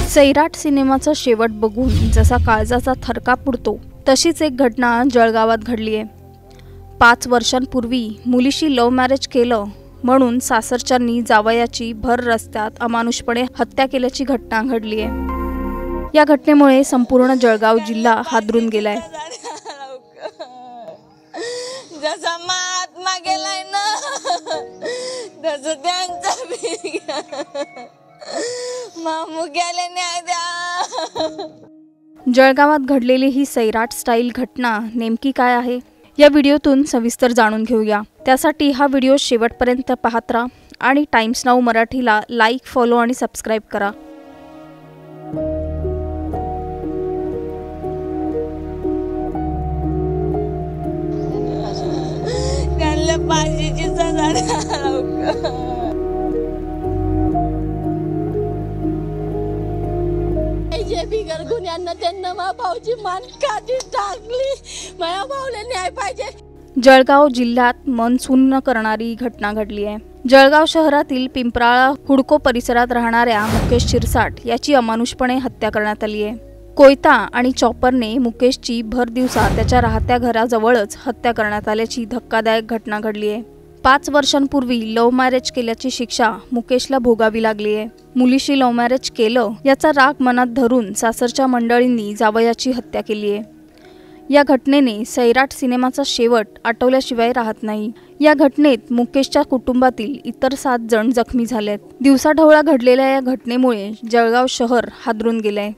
सैराट सिनेमाचा शेवट बघून जसा काळजाचा थरकाप उडतो तशीच एक घटना जळगावात घडली आहे। 5 वर्षांपूर्वी मुलीशी लव्ह मॅरेज केलं म्हणून सासरच्यांनी जावयाची भर रस्त्यात अमानुषपणे हत्या केल्याची घटना घडली आहे। या घटनेमुळे संपूर्ण जळगाव जिल्हा हादरून गेलाय। जसा महात्मा गेलाय ना तसं त्यांचा मामू गेले न्याय द्या। जळगावात घडलेली ही सैराट स्टाईल घटना नेमकी काय आहे या व्हिडिओतून सविस्तर जाणून घेऊया। त्यासाठी हा व्हिडिओ शेवटपर्यंत पाहत राहा आणि टाइम्स नाऊ मराठीला लाईक, फॉलो आणि सबस्क्राइब करा। त्यांना फाशीची सजा द्या। बिगर गुन्ह्यांना त्यांना माझ्या भाऊची मान काढी टाकली। माझ्या भाऊला न्याय पाहिजे। जळगाव जिल्ह्यात मन सुन्न करणारी घटना घडली आहे। जळगाव शहरातील पिंपराळा हुडको परिसरात राहणाऱ्या मुकेश शिरसाट याची अमानुषपणे हत्या करण्यात आली आहे। कोयता आणि चॉपरने मुकेशची भर दिवसा त्याच्या राहत्या घराजवळच हत्या करण्यात आल्याची धक्कादायक घटना घडली आहे। 5 वर्षांपूर्वी लव्ह मॅरेज केल्याची शिक्षा मुकेशला भोगावी लागली आहे। मुलीशी लव्ह मॅरेज केलं याचा राग मनात धरून सासरच्या मंडळींनी जावयाची हत्या केली आहे। या घटनेने सैराट सिनेमाचा शेवट आठवल्याशिवाय राहत नाही। या घटनेत मुकेशच्या कुटुंबातील इतर 7 जण जखमी झालेत। दिवसाढवळ्या घडलेल्या या घटनेमुळे जळगाव शहर हादरून गेलंय।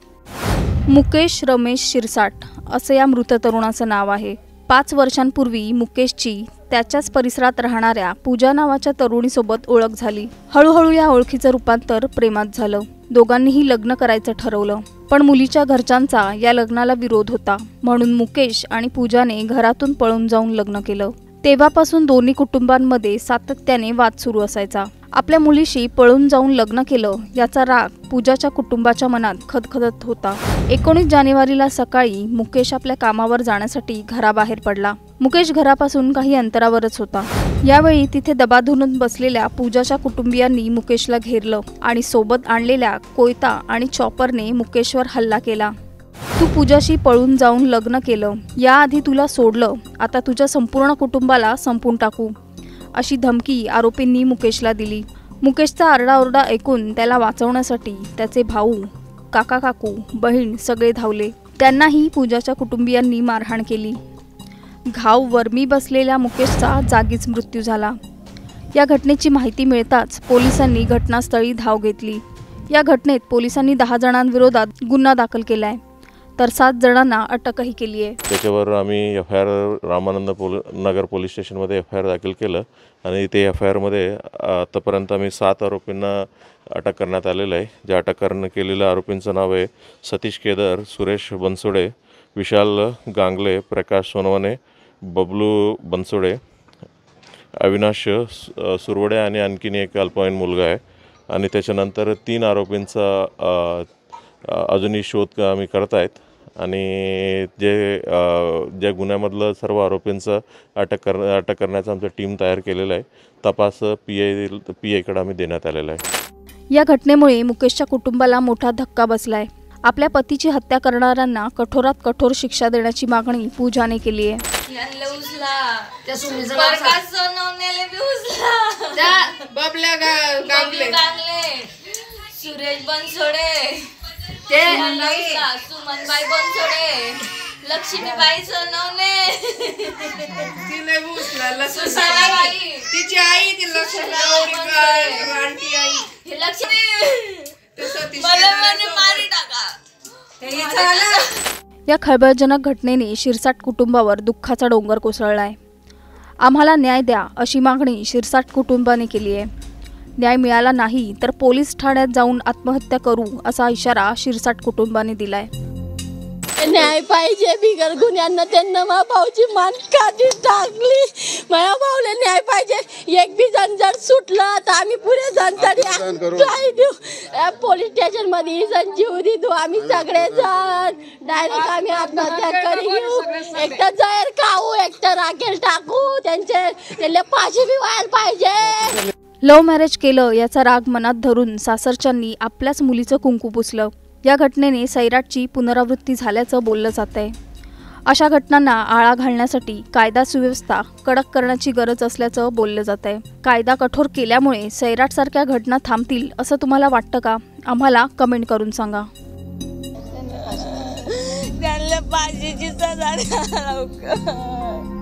मुकेश रमेश शिरसाट असं या मृत तरुणाचं नाव आहे। 5 वर्षांपूर्वी मुकेशची त्याच्याच परिसरात राहणाऱ्या पूजा नावाच्या तरुणीसोबत ओळख झाली। हळूहळू या ओळखीचं रूपांतर प्रेमात झालं। दोघांनीही लग्न करायचं ठरवलं, पण मुलीच्या घरच्यांचा या लग्नाला विरोध होता, म्हणून मुकेश आणि पूजाने घरातून पळून जाऊन लग्न केलं। तेव्हापासून दोन्ही कुटुंबांमध्ये सातत्याने वाद सुरू असायचा। आपल्या मुलीशी पळून जाऊन लग्न केलं याचा राग पूजाच्या कुटुंबाच्या मनात खदखदत होता। 19 जानेवारीला सकाळी मुकेश आपल्या कामावर जाण्यासाठी घराबाहेर पडला। मुकेश घरापासून काही अंतरावरच होता। यावेळी तिथे दबा धरून बसलेल्या पूजाच्या कुटुंबियांनी मुकेशला घेरलं आणि सोबत आणलेल्या कोयता आणि चॉपरने मुकेशवर हल्ला केला। तू पूजाशी पळून जाऊन लग्न केलं, याआधी तुला सोडलं, आता तुझ्या संपूर्ण कुटुंबाला संपून टाकू, अशी धमकी आरोपींनी मुकेशला दिली। मुकेशचा आरडाओरडा ऐकून त्याला वाचवण्यासाठी त्याचे भाऊ, काका काकू, बहीण सगळे धावले। त्यांनाही पूजाच्या कुटुंबियांनी मारहाण केली। घाव वर्मी बसलेल्या मुकेशचा जागीच मृत्यू झाला। या घटनेची माहिती मिळताच पोलिसांनी घटनास्थळी धाव घेतली। या घटनेत पोलिसांनी 10 जणांविरोधात गुन्हा दाखल केलाय, तर 7 जणांना अटकही केली आहे। त्याच्यावर आम्ही एफ.आय.आर. रामानंद नगर पोलीस स्टेशनमध्ये एफ.आय.आर. दाखल केलं आणि ते एफ.आय.आर.मध्ये आतापर्यंत आम्ही 7 आरोपींना अटक करण्यात आलेलं आहे। जे अटक केलेल्या आरोपींचं नाव आहे सतीश केदार, सुरेश बनसोडे, विशाल गांगले, प्रकाश सोनवणे, बबलू बनसोडे, अविनाश सुरवडे आणि आणखीन एक अल्पवयीन मुलगा आहे। आणि त्याच्यानंतर 3 आरोपींचा अजूनही शोध आम्ही करत आहेत आणि ज्या गुन्ह्यामधलं सर्व आरोपींचं अटक करण्याचा आमचा टीम तयार केलेला आहे। तपास पीआयकडे आम्ही देण्यात आलेला आहे। या घटनेमुळे मुकेशच्या कुटुंबाला मोठा धक्का बसलाय। आपल्या पतीची हत्या करणाऱ्यांना कठोरात कठोर शिक्षा देण्याची मागणी पूजाने केली आहे। सुरेश बनसोडे, सुमनबाई बनसोडे, लक्ष्मीबाई सोनवणे, तिची आई ती या खळबळजनक घटनेने शिरसाट कुटुंबावर दुःखाचा डोंगर कोसळलाय। आम्हाला न्याय द्या अशी मागणी शिरसाट कुटुंबाने केली आहे। न्याय मिळाला नाही तर पोलीस ठाण्यात जाऊन आत्महत्या करू असा इशारा शिरसाट कुटुंबाने दिलाय। न्याय पाहिजे। बिगर गुन्ह्यांना त्यांना माझ्या भाऊची मान काढी टाकली। माझ्या भाऊला न्याय पाहिजे। एक बी जण जर सुटलं तर आम्ही पुरे जण तरी देऊ। पोलीस स्टेशन मध्ये जण जीव देऊ आम्ही सगळे जण। डायरेक्ट आम्ही आत्महत्या करी घेऊ। एकटं जहर खाऊ, एकटं राखेल टाकू। त्यांना फाशी बी व्हायला पाहिजे। लव्ह मॅरेज केलं याचा राग मनात धरून सासरच्यांनी आपल्याच मुलीचं कुंकू पुसलं। या घटनेने सैराटची पुनरावृत्ती झाल्याचं बोललं जातंय। अशा घटनांना आळा घालण्यासाठी कायदा सुव्यवस्था कडक करण्याची गरज असल्याचं बोललं जातंय। कायदा कठोर केल्यामुळे सैराटसारख्या घटना थांबतील असं तुम्हाला वाटतं का? आम्हाला कमेंट करून सांगा। त्यांना फाशीची सजा द्या लवकर।